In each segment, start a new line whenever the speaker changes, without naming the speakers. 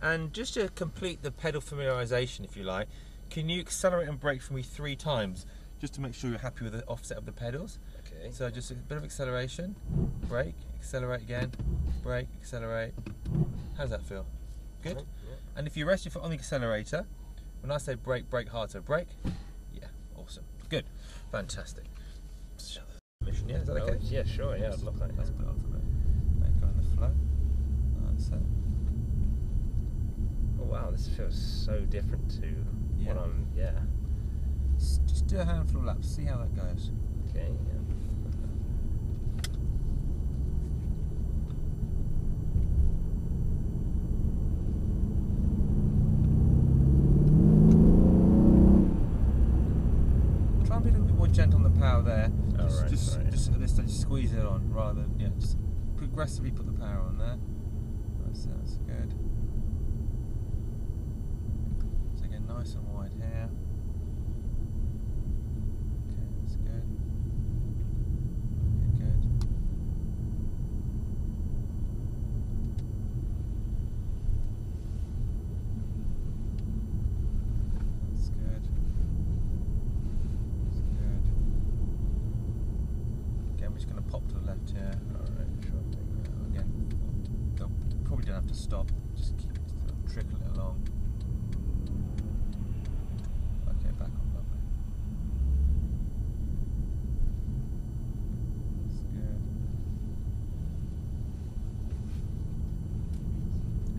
And just to complete the pedal familiarisation, if you like, can you accelerate and brake for me 3 times, just to make sure you're happy with the offset of the pedals?
Okay.
So just a bit of acceleration, brake, accelerate again, brake, accelerate. How does that feel? Good?
Yeah.
And if you rest your foot on the accelerator, when I say brake, brake hard, so brake. Yeah, awesome. Good. Fantastic. Mission, yeah, is that okay?
Oh, yeah, sure, yeah, I'd love that.
Let's put it on for a bit. Let go in the flow. That's it.
Oh wow, this feels so different to what I'm,
Just do a handful of laps, see how that goes.
Okay, yeah.
Try and be a little bit more gentle on the power there. Just
Right.
just squeeze it on rather than, just progressively put the power on there. That's good. So again, nice and wide here. Okay, that's good. Okay, good. That's good. That's good. Again, we're just going to pop to the left here.
Alright, sure thing.
Again, probably don't have to stop. Just keep trickling it along. Okay, back on, lovely. That's good.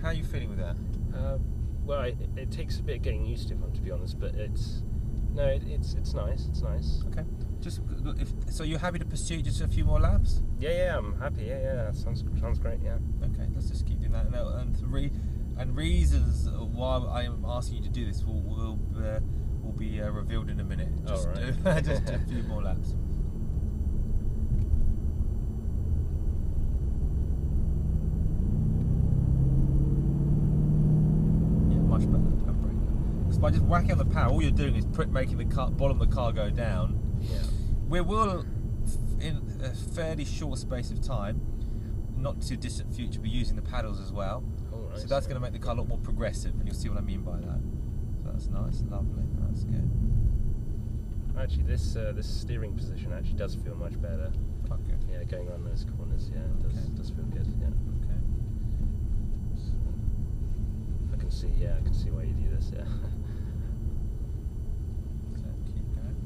How are you feeling with that?
Well, it takes a bit getting used to be honest, but it's nice. It's nice.
Okay. So you're happy to pursue just a few more laps?
Yeah, I'm happy. Yeah, sounds great. Yeah.
Okay, let's just keep doing that. And reasons why I am asking you to do this will be revealed in a minute. Just,
right.
just do a few more laps. Yeah, much better. Because by just whacking on the power, all you're doing is making the bottom of the car go down.
Yeah.
We will, in a fairly short space of time, not too distant future, be using the paddles as well.
Oh, nice.
So that's going to make the car a lot more progressive, and you'll see what I mean by that. So that's nice, lovely, that's good.
Actually, this steering position actually does feel much better.
Oh, good.
Yeah, going around those corners, yeah, it does feel good. Yeah.
Okay.
So, I can see why you do this. Yeah.
So keep going.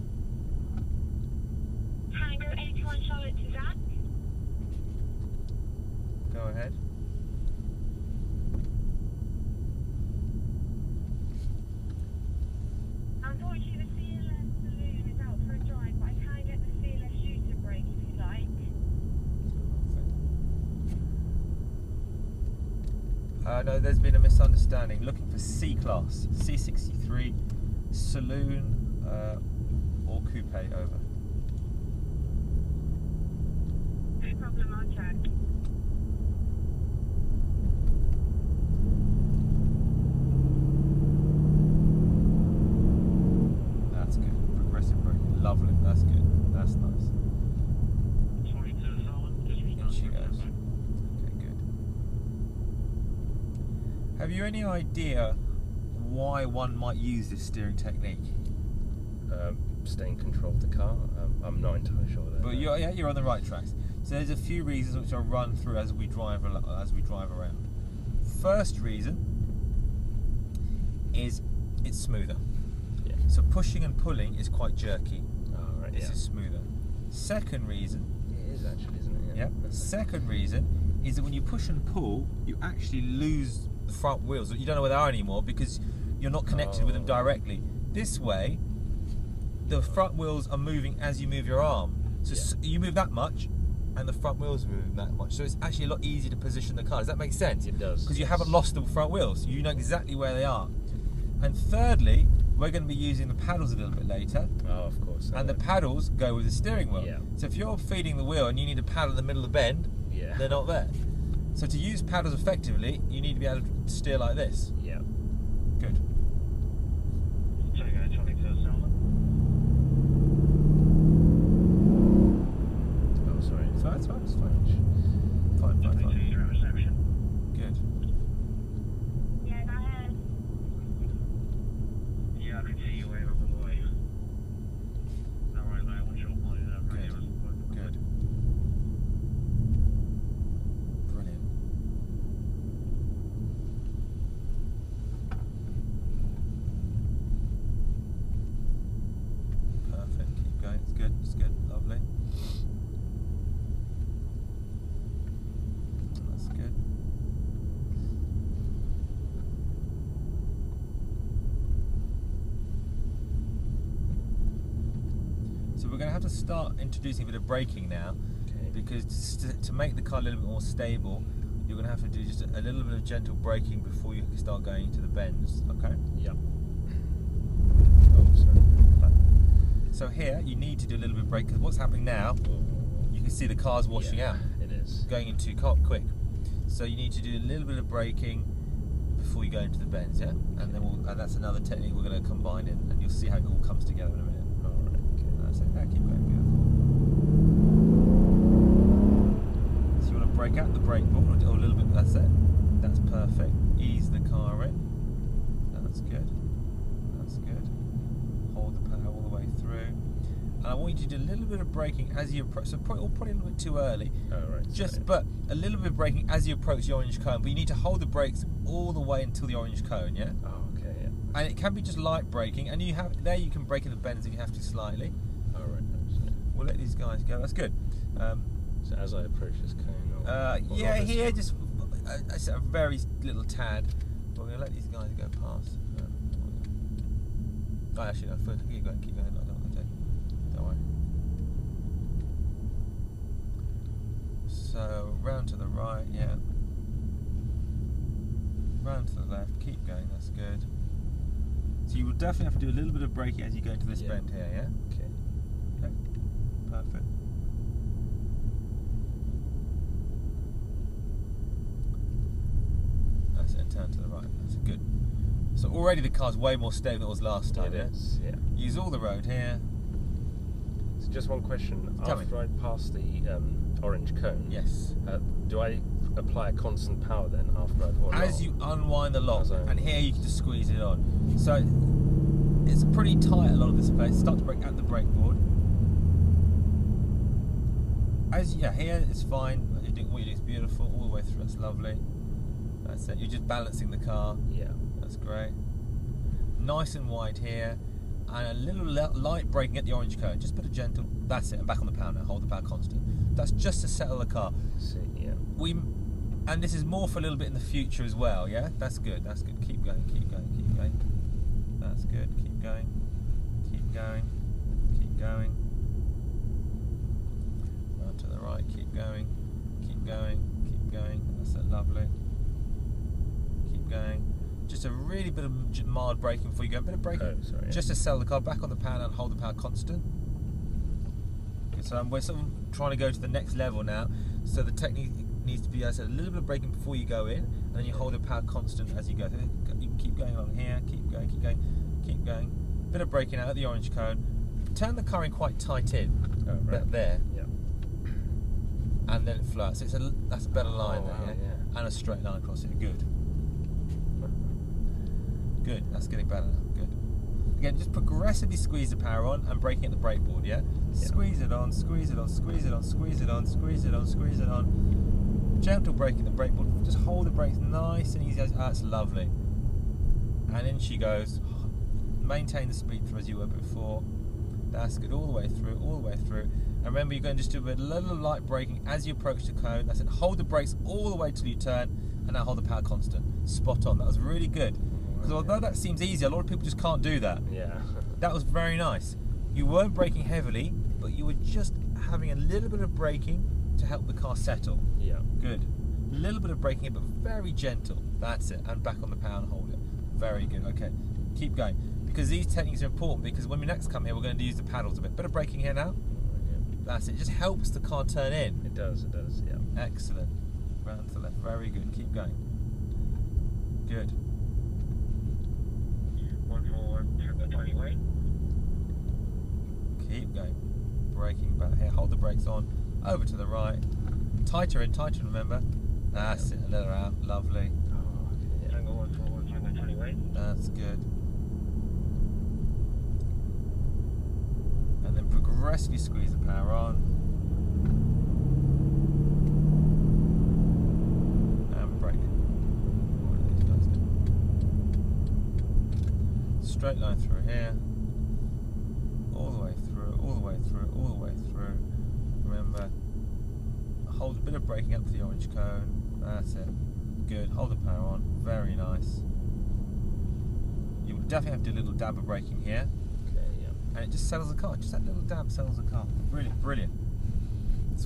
Tango 81 Charlotte to Zach.
Go ahead.
Unfortunately, the CLS saloon is out for a drive, but I can get the CLS shooter brake if you like.
No, there's been a misunderstanding. Looking for C-Class, C63, saloon or coupe, over.
No problem, I'll check.
That's good. Progressive braking, lovely. That's good. That's nice.
22 solid, just
In she goes. Okay, good. Have you any idea why one might use this steering technique?
Stay in control of the car. I'm not entirely sure there.
But you're on the right tracks. So there's a few reasons which I'll run through as we drive around. First reason is it's smoother.
Yeah.
So pushing and pulling is quite jerky.
Oh, right.
This is smoother. Second reason.
It is actually, isn't it?
Yeah. Second reason is that when you push and pull, you actually lose the front wheels. You don't know where they are anymore because you're not connected with them directly. This way, the front wheels are moving as you move your arm. So you move that much, and the front wheels are moving that much. So it's actually a lot easier to position the car. Does that make sense?
It does.
Because you haven't lost the front wheels. You know exactly where they are. And thirdly, we're going to be using the paddles a little bit later.
Oh, of course.
And the paddles go with the steering wheel.
Yeah.
So if you're feeding the wheel and you need a paddle in the middle of the bend, they're not there. So to use paddles effectively, you need to be able to steer like this.
Yeah.
Good.
Tango 22 solid.
Oh, sorry.
So that's fine. It's fine. Fine.
Reception.
Good.
Yeah, that's
going to have to start introducing a bit of braking now, because to make the car a little bit more stable, you're going to have to do just a little bit of gentle braking before you can start going into the bends. Okay?
Yep. Oh, sorry.
So here you need to do a little bit of brake, because what's happening now, you can see the car's washing out.
It is.
Going in too quick. So you need to do a little bit of braking before you go into the bends, yeah? And then that's another technique we're going to combine in, and you'll see how it all comes together in a minute.
Alright, okay.
That's it. Now keep going, beautiful. So you want to brake out the brake board, or a little bit, that's it. That's perfect. Ease the car in. That's good. That's good. Hold the power all the way through. And I want you to do a little bit of braking as you approach. So probably a little bit too early. But a little bit of braking as you approach the orange cone. But you need to hold the brakes all the way until the orange cone, yeah?
Oh, okay, yeah.
And it can be just light braking, and you can brake in the bends if you have to slightly.
Alright,
We'll let these guys go. That's good.
so as I approach this cone,
yeah, here just a very little tad. We're going to let these guys go past. Oh, actually, no, first, keep going. Don't worry. So, round to the right, yeah. Round to the left, keep going, that's good. So you will definitely have to do a little bit of braking as you go into this bend here, yeah?
Okay.
Okay, perfect. That's it, turn to the right, that's good. So already the car's way more stable than it was last time,
It is, yeah.
Use all the road here.
So just one question.
Tell me.
After I pass the orange cone,
Yes.
do I apply a constant power then after I've ordered?
As you unwind the lock,
As I-
and here you can just squeeze it on. So it's pretty tight a lot of this place. Start to brake at the brake board. Here it's fine. What you're doing is beautiful all the way through. That's lovely. That's it. You're just balancing the car.
Yeah.
That's great. Nice and wide here, and a little light braking at the orange cone. Just put a gentle. That's it. And back on the power now. Hold the power constant. That's just to settle the car.
See, yeah.
And this is more for a little bit in the future as well, yeah? That's good, that's good. Keep going, keep going, keep going. That's good, keep going. Keep going, keep going. Round to the right, keep going. Keep going, keep going. That's lovely. Keep going. Just a really bit of mild braking before you go. A bit of braking.
Oh, sorry, yeah.
Just to settle the car back on the power and hold the power constant. Good, so we're sort of trying to go to the next level now. So the technique needs to be, as I said, a little bit of braking before you go in, and then you hold the power constant as you go. You can keep going along here, keep going, keep going, keep going. Bit of braking out at the orange cone. Turn the car in quite tight in, there,
Yeah.
and then it floats. So that's a better line there,
wow, yeah.
and a straight line across it. Good. Good. That's getting better now. Good. Again, just progressively squeeze the power on and braking at the brake board. Yeah. Squeeze it on, squeeze it on, squeeze it on, squeeze it on, squeeze it on, squeeze it on. Gentle braking the brake board. Just hold the brakes nice and easy. That's lovely. And in she goes. Maintain the speed through as you were before. That's good. All the way through. All the way through. And remember, you're going to just do a little light braking as you approach the cone. That's it. Hold the brakes all the way till you turn, and now hold the power constant. Spot on. That was really good. Because although that seems easy, a lot of people just can't do that.
Yeah.
That was very nice. You weren't braking heavily, but you were just having a little bit of braking to help the car settle.
Yeah.
Good. A little bit of braking, but very gentle. That's it. And back on the power and hold it. Very good. Okay. Keep going. Because these techniques are important, because when we next come here, we're going to use the paddles a bit. Bit of braking here now. That's it. It just helps the car turn in.
It does, yeah.
Excellent. Round to the left. Very good. Keep going. Good.
141,
Keep going. Braking back here. Hold the brakes on. Over to the right. Tighter in, remember. That's it. Let her out. Lovely.
Oh, okay.
Tango 141, Tango 28.
That's good. And then progressively squeeze the power on. And brake. What do these guys do? Straight line through here. All the way through, all the way through, all the way through. Remember, hold a bit of braking up for the orange cone. That's it. Good. Hold the power on. Very nice. You will definitely have to do a little dab of braking here.
Okay, yeah.
and it just settles the car. Just that little dab settles the car. Brilliant, brilliant. It's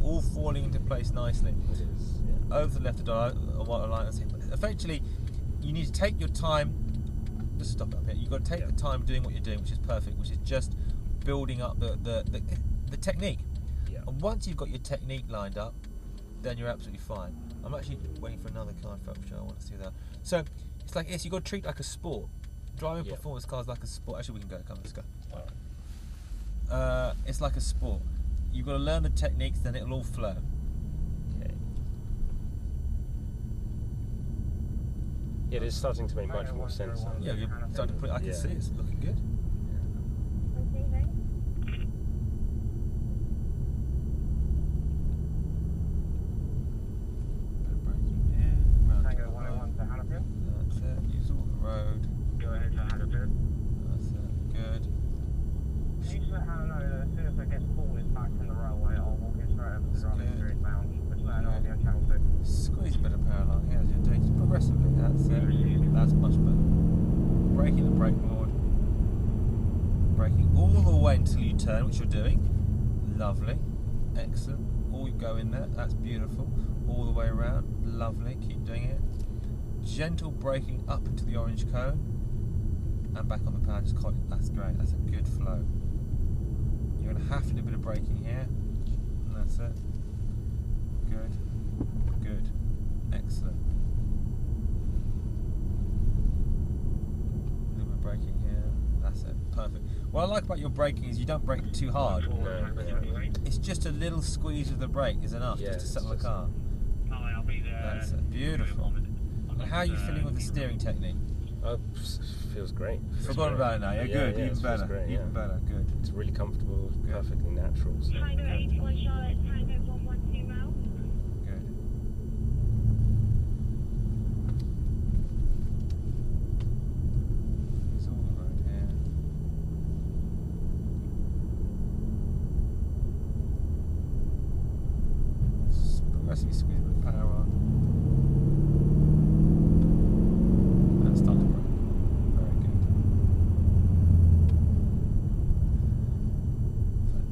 all falling into place nicely.
It is, yeah.
Over to the left of the white line. Effectively, you need to take your time. Just stop up here. You've got to take the time doing what you're doing, which is perfect, which is just building up the technique.
Yeah.
And once you've got your technique lined up, then you're absolutely fine. I'm actually waiting for another car in front of me. I want to see that. So it's like this. You've got to treat it like a sport. Driving performance cars like a sport. Actually, we can go. Come, let's go.
Alright.
It's like a sport. You've got to learn the techniques, then it'll all flow.
Okay. It is starting to make much more sense now.
Yeah, you're starting to put. I can see it's looking good. Squeeze a bit of power along here as you're doing it progressively. That's it. That's much better. Braking the brake board. Braking all the way until you turn, which you're doing. Lovely. Excellent. All you go in there. That's beautiful. All the way around. Lovely. Keep doing it. Gentle braking up into the orange cone. And back on the power. Just quite. That's great. That's a good flow. You're going to have to do a bit of braking here. And that's it. Good. Good. Excellent. A little bit of braking here. That's it. Perfect. What I like about your braking is you don't brake too hard. It's just a little squeeze of the brake is enough just to settle the car. That's it. Beautiful. And how are you feeling with the steering technique?
Feels great.
Forgotten about it now. Yeah, good.
Yeah,
even better.
great,
even better. Good.
It's really comfortable, perfectly natural. So.
Tango 81 Charlotte, Tango 112 mile.
Good. It's all the road here. Progressively squeeze a bit of power on. And start to brake. Very good.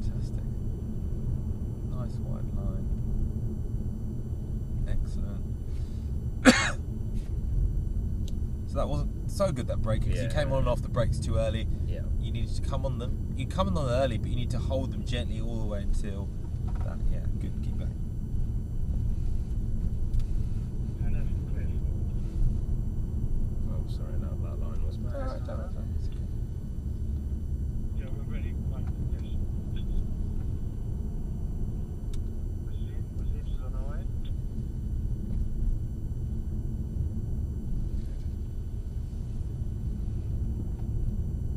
Fantastic. Nice wide line. Excellent. So that wasn't so good, that braking, because you came on and off the brakes too early.
Yeah.
You needed to come on them. You come on them early, but you need to hold them gently all the way until that. Yeah, good. Keep going.
Oh, sorry, that line was bad.
Alright, don't worry. It's okay.
Yeah, we're ready. Mercedes is on our way.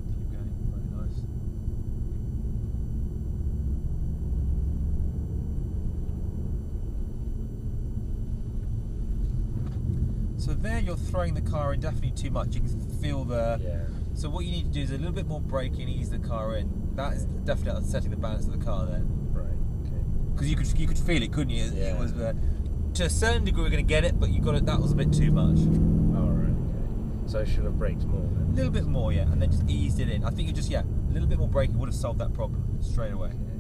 Keep going. Very nice. So there you're throwing the car in definitely too much. You can feel the...
Yeah.
So what you need to do is a little bit more braking, ease the car in. That is definitely upsetting the balance of the car then.
Right. Okay.
Because you could feel it, couldn't you?
Yeah.
It was to a certain degree we're going to get it, but you got it. That was a bit too much.
All right. Okay. So I should have braked more then.
A little bit more, yeah, and then just eased it in. I think you just a little bit more braking would have solved that problem straight away.
Okay.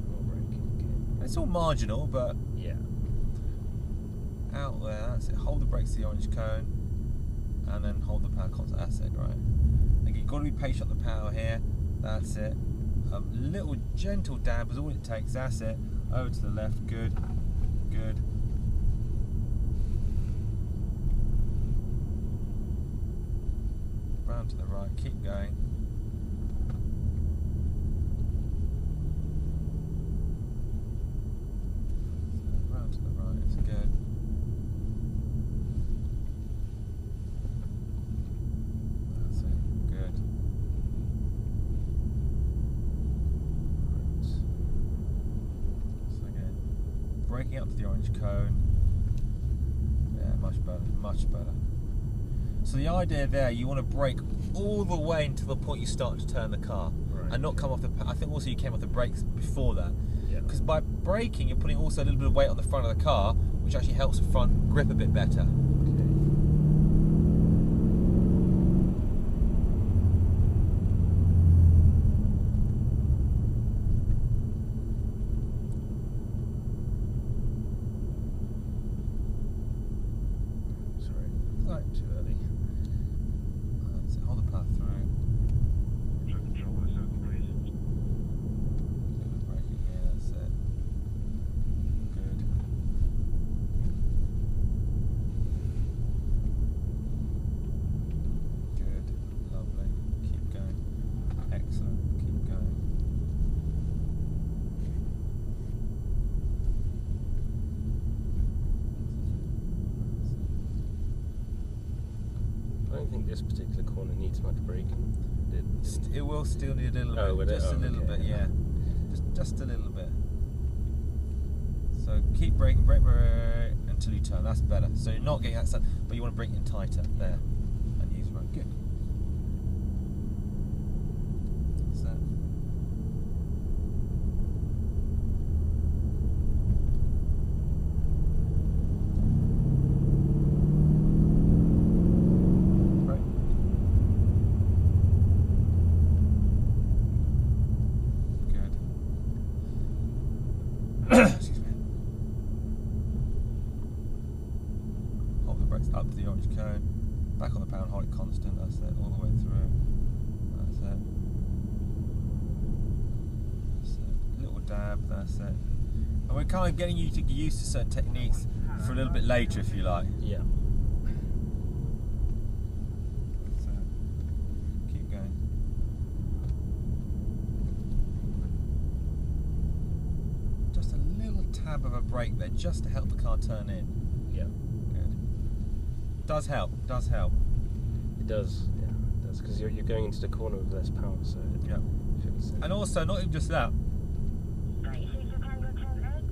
More braking.
It's all marginal, but
Okay. Yeah.
out there, that's it. Hold the brakes to the orange cone, and then hold the power constant. That's it, right? And you've got to be patient on the power here. That's it. A little gentle dab is all it takes. That's it. Over to the left. Good. Good. Round to the right. Keep going. Round to the right. It's good. That's it. Good. Right. So again, braking up to the orange cone. Yeah, much better. Much better. So the idea there, you want to brake all the way until the point you start to turn the car,
Right.
and not come off the. I think also you came off the brakes before that,
Yeah.
because by braking you're putting also a little bit of weight on the front of the car, which actually helps the front grip a bit better.
Okay. corner needs much braking.
It will still need a little
Oh,
bit,
will it?
just a
Oh,
little
okay.
bit, yeah. Just a little bit. So keep braking, brake until you turn. That's better. So you're not getting that stuff, but you want to bring it in tighter there, and use right. Good. So. Excuse me. Hold the brakes up to the orange cone, back on the power and hold it constant, that's it, all the way through. That's it. That's it. Little dab, that's it. And we're kind of getting you to get used to certain techniques for a little bit later if you like.
Yeah.
So keep going. Just a little tab of a brake there, just to help the car turn in.
Yeah.
Good. Does help. Does help.
It does. Yeah. It does because you're going into the corner with less power, so it
Yeah.
feels.
And also, not even just that.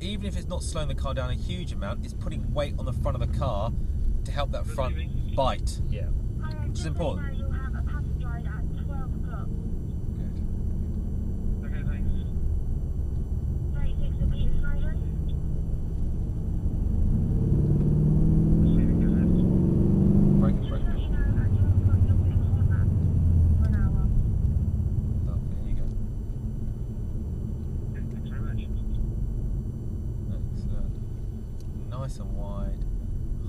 Even if it's not slowing the car down a huge amount, it's putting weight on the front of the car to help that front bite,
Yeah.
which is important.
You'll have a pass ride at 12 o'clock.
Good.
Okay, thanks. 36 will be at Friday.
Braking,
Just
braking.
let you know, at 12 o'clock you'll be in Honda for an hour.
Lovely, there you go.
Thanks very much.
Excellent. Nice and wide.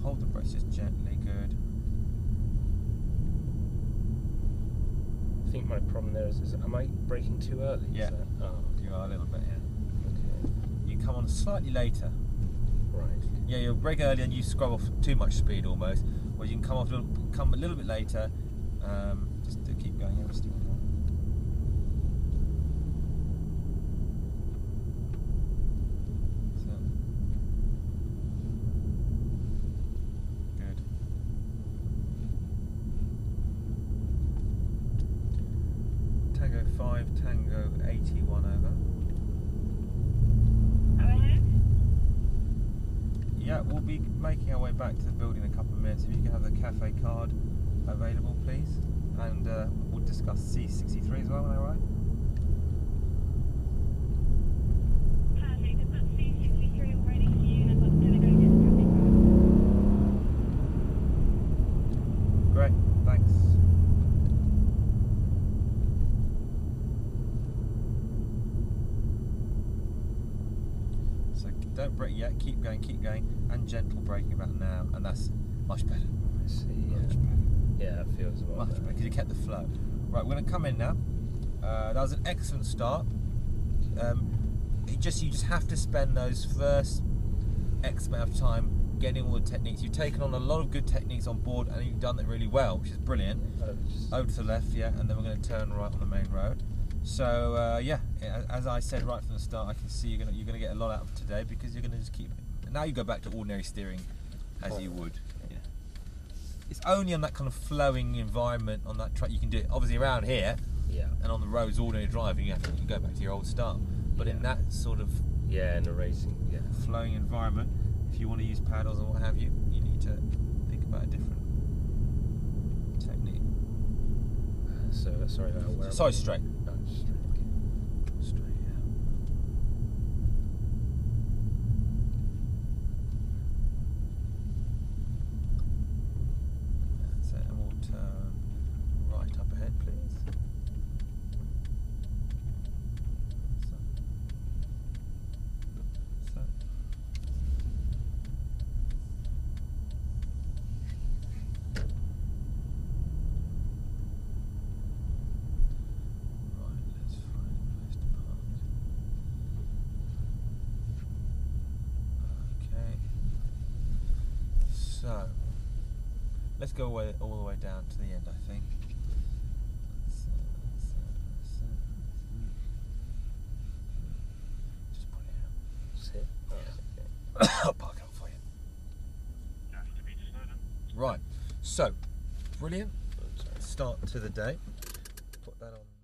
Hold the brakes just gently, good.
I think my problem there is am I braking too early?
Yeah.
Is that, oh,
You are a little bit, yeah.
okay.
You come on slightly later.
Right.
Yeah, you'll brake early and you scrub off too much speed almost. Or you can come a little bit later. Just to keep going. Yeah, we're still on. So. Good. Tango 5, Tango 81 over. Yeah, we'll be making our way back to the building in a couple of minutes. If you can have the cafe card available, please. And we'll discuss C63 as well when I arrive.
Perfect. I've got C63 all ready for you, and I've got the delegated traffic card.
Great, thanks. So don't brake yet, keep going, and gentle braking about now, and that's much better.
I see. Yeah.
Much better.
Yeah, it feels a lot
Much better, because you kept the flow. Right, we're going to come in now. That was an excellent start. You just have to spend those first X amount of time getting all the techniques. You've taken on a lot of good techniques on board, and you've done it really well, which is brilliant. Over to the left, yeah, and then we're going to turn right on the main road. So yeah, as I said right from the start, I can see you're going to get a lot out of today, because you're going to just keep. Now you go back to ordinary steering, as you would. Yeah. It's only on that kind of flowing environment on that track you can do it. Obviously around here,
Yeah.
and on the roads ordinary driving, you have to go back to your old start. But in that sort of
Yeah, in the racing. Yeah.
flowing environment, if you want to use paddles and what have you, you need to think about a different technique.
So sorry about where.
Sorry, straight.
Oh, straight. Okay.
Straight, yeah. That's it, and we'll turn right up ahead, please. So. Right, let's find a place to park. Okay. So, let's go all the way down to the end, I think. Just put it out.
Sit. Oh, okay.
I'll park it up for you.
That's to be decided.
Right, so, brilliant.
Oh, sorry.
start to the day. Put that on.